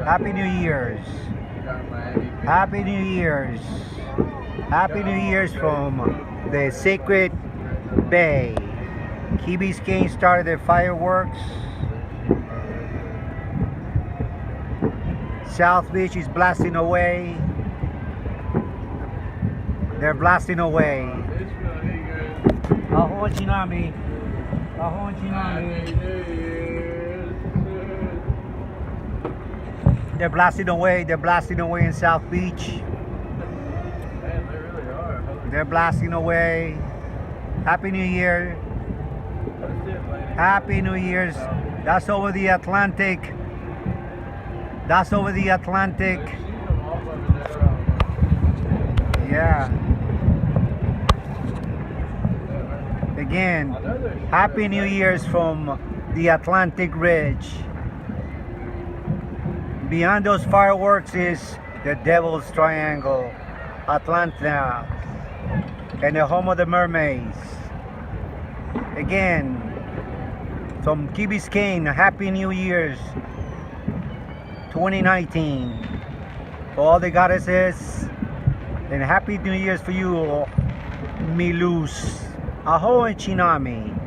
Happy New Year's. Happy New Year's. Happy New Year's from the Sacred Bay. Key Biscayne started their fireworks. South Beach is blasting away. They're blasting away. Ahon Chinami. Ahon Chinami. They're blasting away. They're blasting away in South Beach. Man, they really are. They're blasting away. Happy New Year. That's it, lady. Happy New Year's. That's over the Atlantic. That's over the Atlantic. I've seen them off over there. Yeah. Again, Happy New Year's from the Atlantic Ridge. Beyond those fireworks is the Devil's Triangle, Atlanta, and the home of the mermaids. Again, from Key Biscayne, Happy New Year's 2019 for all the goddesses, and Happy New Year's for you, Milus. Aho and Chinami.